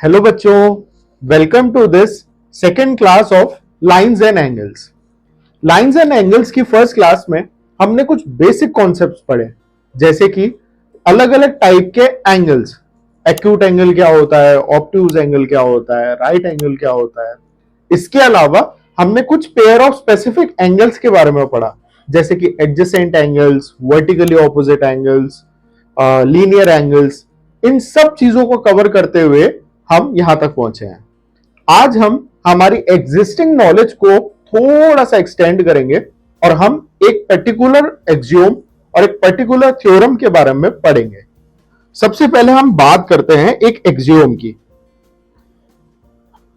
Hello बच्चों, welcome to this second class of lines and angles. Lines and angles की first class में हमने कुछ बेसिक कॉन्सेप्ट्स पढ़े, जैसे कि अलग अलग टाइप के एंगल्स, एक्यूट एंगल क्या होता है, ऑब्ट्यूज एंगल क्या होता है, राइट एंगल क्या होता है। इसके अलावा हमने कुछ पेयर ऑफ स्पेसिफिक एंगल्स के बारे में पढ़ा, जैसे कि adjacent angles, vertically opposite angles, linear angles. इन सब चीजों को कवर करते हुए हम यहां तक पहुंचे हैं। आज हम हमारी एग्जिस्टिंग नॉलेज को थोड़ा सा एक्सटेंड करेंगे और हम एक पर्टिकुलर एक्सियोम और एक पर्टिकुलर थ्योरम के बारे में पढ़ेंगे। सबसे पहले हम बात करते हैं एक एक्सियोम की,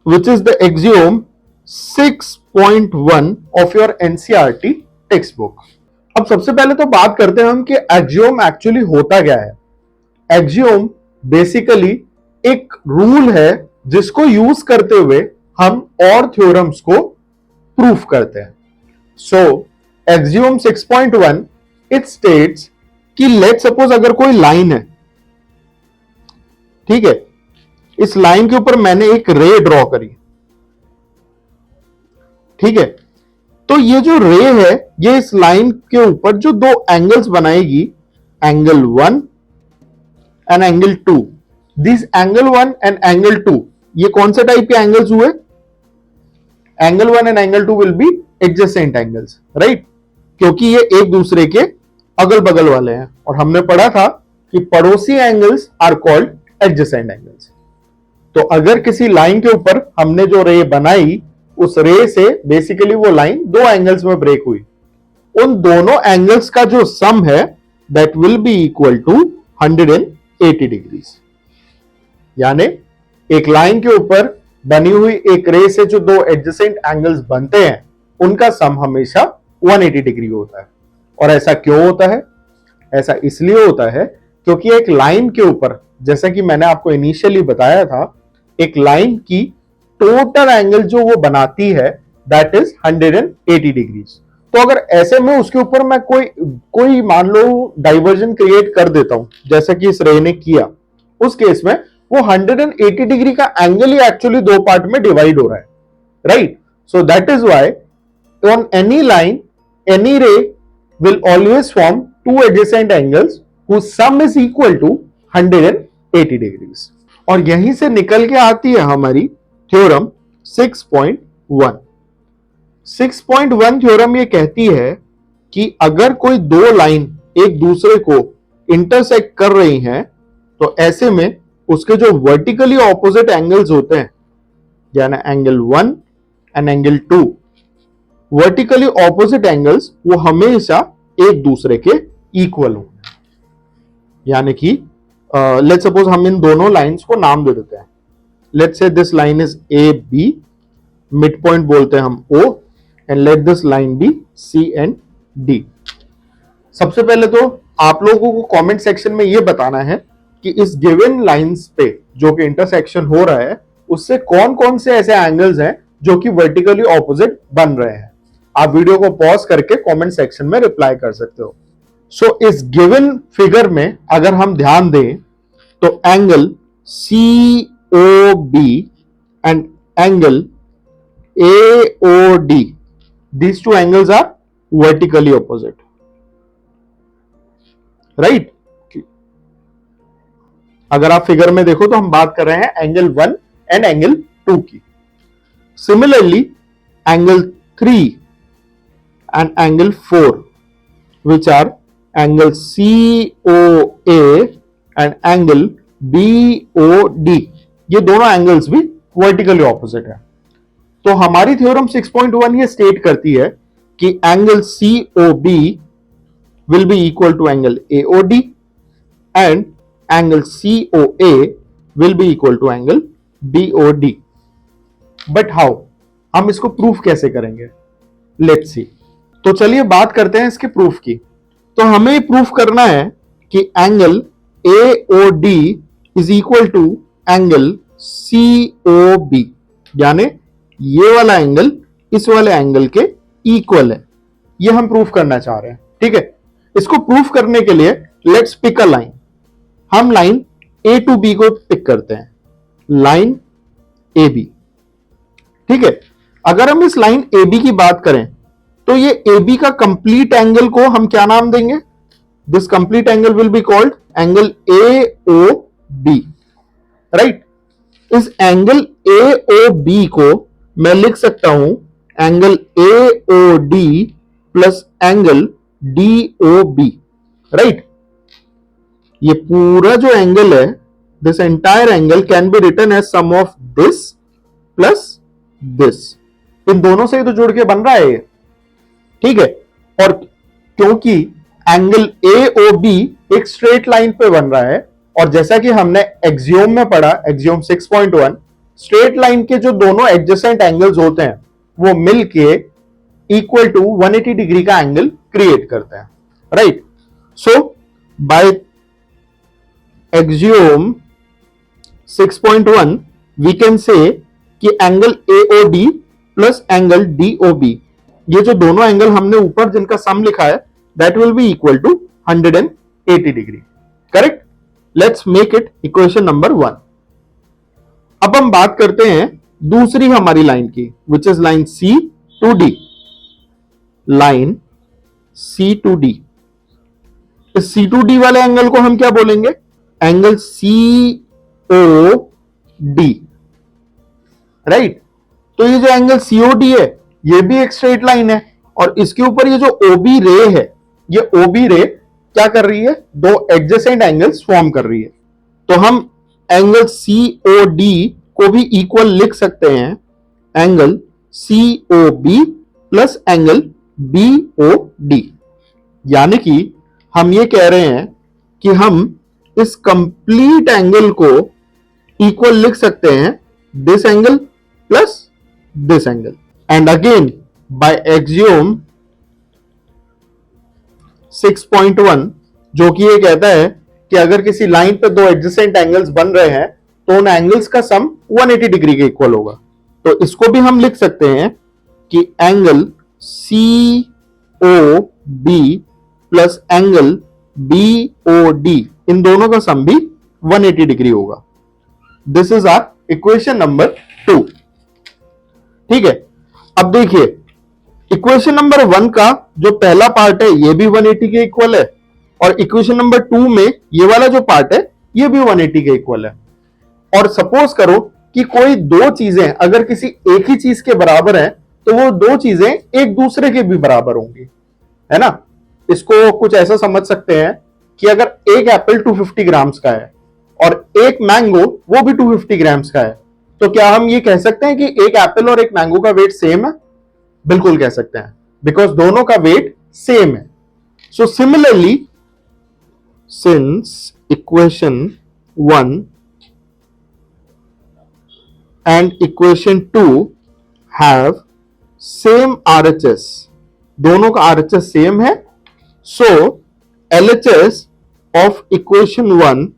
which is the axiom 6.1 of your NCERT text book. अब सबसे पहले तो बात करते हैं हम कि एक्सियोम एक्चुअली होता क्या है। एक्सियोम बेसिकली एक रूल है जिसको यूज करते हुए हम और थ्योरम्स को प्रूफ करते हैं। सो एक्सियोम 6.1 इट स्टेट्स कि लेट सपोज अगर कोई लाइन है, ठीक है, इस लाइन के ऊपर मैंने एक रे ड्रॉ करी, ठीक है, तो ये जो रे है ये इस लाइन के ऊपर जो दो एंगल्स बनाएगी, angle 1 and angle 2। This angle 1 and angle 2 ये कौन से टाइप के एंगल्स हुए? Angle 1 and angle 2 will be adjacent angles, right, क्योंकि ये एक दूसरे के अगल बगल वाले हैं। और हमने पढ़ा था कि पड़ोसी angles are called adjacent angles. तो अगर किसी लाइन के ऊपर हमने जो रे बनाई, उस रे से बेसिकली वो लाइन दो एंगल्स में ब्रेक हुई, उन दोनों एंगल्स का जो सम है that will be equal to 180 degrees. यानी एक लाइन के ऊपर बनी हुई एक रे से जो दो एडजेसेंट एंगल्स बनते हैं उनका सम हमेशा 180 डिग्री होता है। और ऐसा क्यों होता है? ऐसा इसलिए होता है क्योंकि एक लाइन के ऊपर, जैसा कि मैंने आपको इनिशियली बताया था, एक लाइन की टोटल एंगल जो वो बनाती है दैट इज 180 डिग्रीज। तो अगर ऐसे में उसके ऊपर मैं कोई मान लो डाइवर्जन क्रिएट कर देता हूं, जैसा कि इस रे ने किया, उस केस में वो 180 डिग्री का एंगल ही एक्चुअली दो पार्ट में डिवाइड हो रहा है, right. So that is why on any line any रे will always form two adjacent angles whose sum is equal to 180 degrees. और यहीं से निकल के आती है हमारी थ्योरम 6.1। 6.1 थ्योरम ये कहती है कि अगर कोई दो लाइन एक दूसरे को इंटरसेक्ट कर रही हैं, तो ऐसे में उसके जो वर्टिकली ऑपोजिट एंगल्स होते हैं, यानी angle 1 and angle 2, vertically opposite angles वो हमेशा एक दूसरे के इक्वल होंगे। यानी कि लेट्स सपोज हम इन दोनों लाइंस को नाम दे देते हैं। Let's say this line is A B, mid point बोलते हैं हम O, and let this line B C and D. सबसे पहले तो आप लोगों को कमेंट सेक्शन में यह बताना है कि इस गिवन लाइंस पे जो कि इंटरसेक्शन हो रहा है उससे कौन कौन से ऐसे एंगल्स हैं जो कि वर्टिकली ऑपोजिट बन रहे हैं। आप वीडियो को पॉज करके कमेंट सेक्शन में रिप्लाई कर सकते हो। सो इस गिवन फिगर में अगर हम ध्यान दें तो angle COB and angle AOD, these two angles are vertically opposite, right? अगर आप फिगर में देखो तो हम बात कर रहे हैं एंगल 1 एंड एंगल 2 की। Similarly angle 3 and angle 4 which are angle COA and angle BOD, ये दोनों एंगल्स भी वर्टिकली ऑपोजिट है। तो हमारी थ्योरम 6.1 ये स्टेट करती है कि angle COB will be equal to angle AOD and angle COA will be equal to angle BOD। But how, हम इसको प्रूफ कैसे करेंगे? Let's see. तो चलिए बात करते हैं इसके प्रूफ की। तो हमें प्रूफ करना है कि angle AOD is equal to angle COB, यानी ये वाला एंगल इस वाले एंगल के इक्वल है। ये हम प्रूफ करना चाह रहे हैं, ठीक है। इसको प्रूफ करने के लिए लेट्स पिक अ लाइन। हम लाइन A to B को पिक करते हैं। Line A B. ठीक है, अगर हम इस लाइन ए बी की बात करें तो ये ए बी का कंप्लीट एंगल को हम क्या नाम देंगे? This complete angle will be called angle A O B, right. इस एंगल ए ओ बी को मैं लिख सकता हूं angle A O D plus angle D O B, right. ये पूरा जो एंगल है, this entire angle can be written as sum of this plus this. इन दोनों से ही तो जुड़ के बन रहा है ये, ठीक है। और क्योंकि एंगल ए ओ बी एक स्ट्रेट लाइन पे बन रहा है, और जैसा कि हमने एक्सियोम में पढ़ा, एक्सियोम 6.1, स्ट्रेट लाइन के जो दोनों एडजेसेंट एंगल्स होते हैं वो मिलके इक्वल टू 180 डिग्री का एंगल क्रिएट करते हैं, right. So by axiom 6.1 we can say कि angle A O D plus angle D O B, ये जो दोनों एंगल हमने ऊपर जिनका सम लिखा है, that will be equal to 180 degree, correct. Let's make it equation number 1। अब हम बात करते हैं दूसरी हमारी लाइन की, which is line C to D. Line C to D, इस सी टू डी वाले एंगल को हम क्या बोलेंगे? Angle C O D, right. तो ये जो एंगल सीओडी है ये भी एक स्ट्रेट लाइन है, और इसके ऊपर ये जो ओबी रे है, ये ओबी रे क्या कर रही है? दो एडजेसेंट एंगल्स फॉर्म कर रही है। तो हम एंगल सीओडी को भी इक्वल लिख सकते हैं angle COB plus angle BOD. यानी कि हम ये कह रहे हैं कि हम इस कंप्लीट एंगल को इक्वल लिख सकते हैं this angle plus this angle, and again by axiom 6.1 जो कि ये कहता है कि अगर किसी लाइन पे दो एडजेसेंट एंगल्स बन रहे हैं तो उन एंगल्स का सम 180 डिग्री के इक्वल होगा। तो इसको भी हम लिख सकते हैं कि angle C O B plus angle B O D, इन दोनों का सम भी 180 डिग्री होगा। This is our equation number 2, ठीक है। अब देखिए इक्वेशन नंबर 1 का जो पहला पार्ट है ये भी 180 के इक्वल है, और इक्वेशन नंबर 2 में ये वाला जो पार्ट है ये भी 180 के इक्वल है। और सपोज करो कि कोई दो चीजें अगर किसी एक ही चीज के बराबर है तो वो दो चीजें एक दूसरे के भी बराबर होंगी, है ना। इसको कुछ ऐसा समझ सकते हैं कि अगर एक एप्पल 250 ग्राम्स का है और एक मैंगो वो भी 250 ग्राम्स का है, तो क्या हम ये कह सकते हैं कि एक एप्पल और एक मैंगो का वेट सेम है? बिल्कुल कह सकते हैं, बिकॉज दोनों का वेट सेम है। So similarly since equation 1 and equation 2 have same RHS, दोनों का आरएचएस सेम है, so LHS of equation 1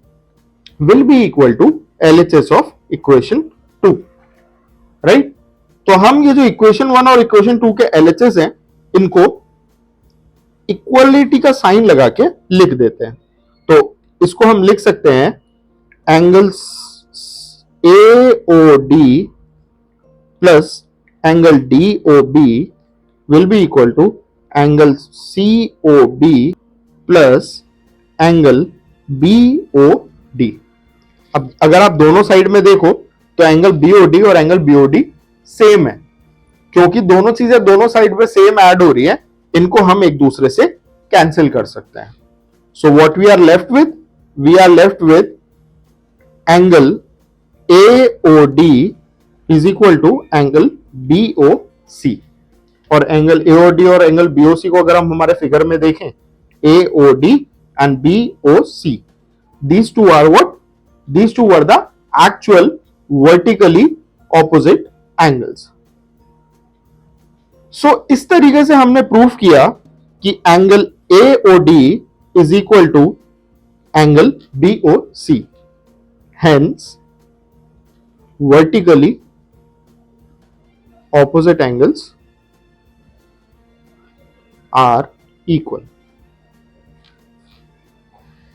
will be equal to LHS of equation 2, right. तो हम ये जो इक्वेशन 1 और इक्वेशन 2 के एलएचएस हैं इनको इक्वलिटी का साइन लगा के लिख देते हैं। तो इसको हम लिख सकते हैं angle A O D plus angle D O B will be equal to angle C O B plus angle B O D. अब अगर आप दोनों साइड में देखो तो एंगल बीओडी और एंगल बीओडी सेम है, क्योंकि दोनों चीजें दोनों साइड पे सेम ऐड हो रही है, इनको हम एक दूसरे से कैंसिल कर सकते हैं। So what we are left with angle AOD is equal to angle BOC. और एंगल एओडी और एंगल बीओसी को अगर हम हमारे फिगर में देखें, AOD and BOC, these two were the actual vertically opposite angles. So इस तरीके से हमने प्रूफ किया कि angle AOD is equal to angle BOC. Hence vertically opposite angles are equal.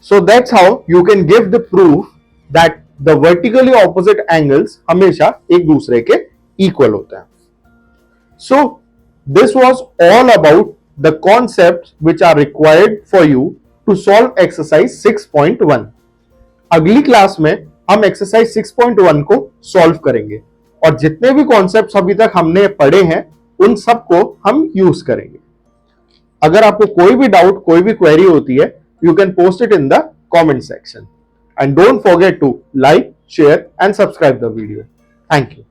So that's how you can give the proof that the vertically opposite angles हमेशा एक दूसरे के इक्वल होते हैं. So this was all about the concept which are required for you to solve exercise 6.1. अगली class में हम exercise 6.1 को सॉल्व करेंगे और जितने भी कॉन्सेप्ट्स अभी तक हमने पढ़े हैं उन सबको हम यूज करेंगे. अगर आपको कोई भी डाउट, कोई भी क्वेरी होती है, you can post it in the comment section. And don't forget to like, share and subscribe the video. Thank you.